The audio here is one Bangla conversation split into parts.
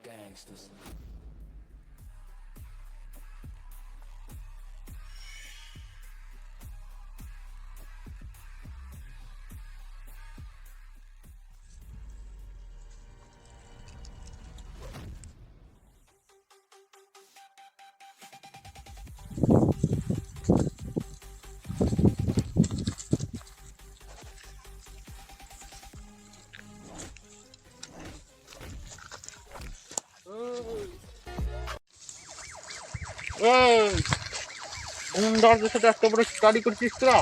Gangsters. গুন্ডার সাথে এত বড় গাড়ি করছিস তোরা,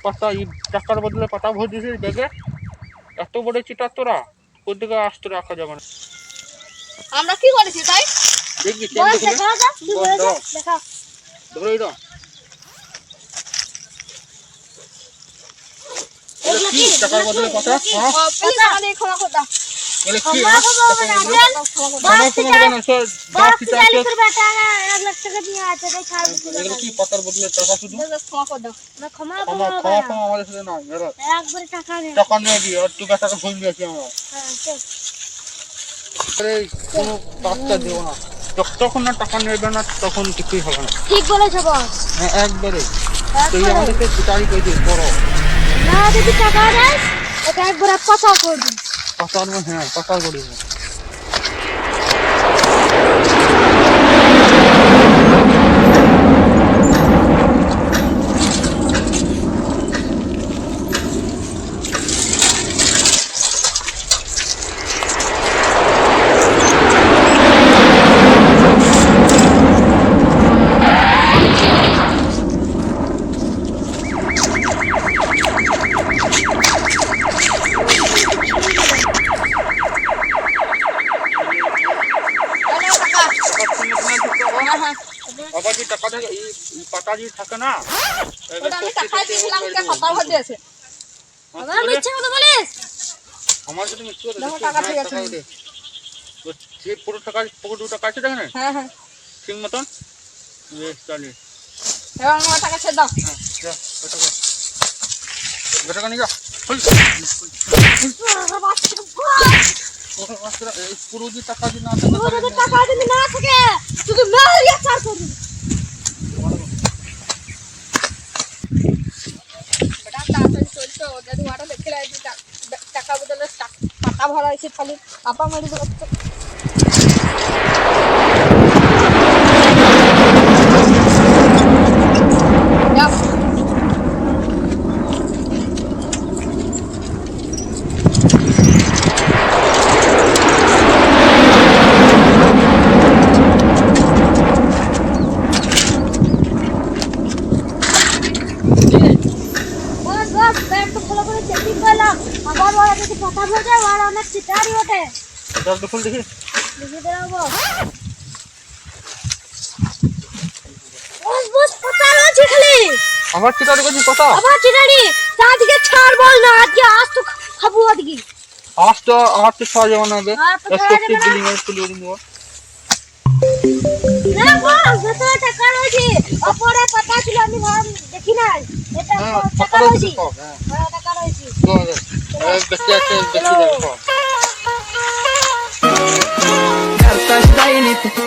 পাতা টাকার বদলে পাতা ভোট দিছিস দেখে, এত বড় চিটার তোরা কোথেকে আসতে রাখা যাবে না। আমরা কি করেছি তাই দেখবি ধরেই দাও টাকার বদলে পাতা ক্ষমা করতা বলে কি কি পাতার বদলে টাকা শুধু আমাদের সাথে না টাকা নিয়ে দিয়ে আর তুই টাকা ভুল দিয়েছি আমরা কোনো বাচ্চা দেবো না, যতক্ষণ না টাকা নেবে না তখন কিছুই হবে না। ঠিক বলেছো বস। হ্যাঁ একবারে তুই আমাদেরকে চিটারি করে দিস বড় না যদি টাকা দেয় এটা একবারে পাতা করবি। পাতার হ্যাঁ পাতা করে দিব। বাবা যে টাকা থাকে এই পাতা যে থাকে না ওটা আমি টাকা দিয়েছিলাম কে পাতা ভর দিয়েছে। বাবা মিথ্যা কথা বলিস। আমার সাথে মিথ্যা কথা দেখো টাকা ঠিক আছে তো যে পুরো টাকা পুরো 2 টাকা আছে দেখেন। হ্যাঁ হ্যাঁ ঠিক মতন বেশ চলে এবং আমার টাকা ছেড়ে দাও। হ্যাঁ যা টাকা নিয়ে যা পুরো যে টাকা যদি না থাকে টাকা যদি না থাকে শুধু মেরিয়া চার করবি। বেটা তাড়াতাড়ি চলছো যদি ওটা দেখে লাই টাকা বদলে টাকা ভরা আছে খালি আপা মেরে দিল। ফুল দেখি আমার চিটারি করছি কথা আবার চিটারি তাদিকে ছাড় বল না আজকে আজ তো খাবো আজকে আজ তো আমার তো ছাড় যাবে না আগে একটু বিলিং এর তুলে দিব না বল যত টাকা রয়েছে উপরে পাতা ছিল আমি ভাব দেখি নাই এটা টাকা রয়েছে হ্যাঁ টাকা রয়েছে দেখি আছে দেখি দেখো Kartaş da inip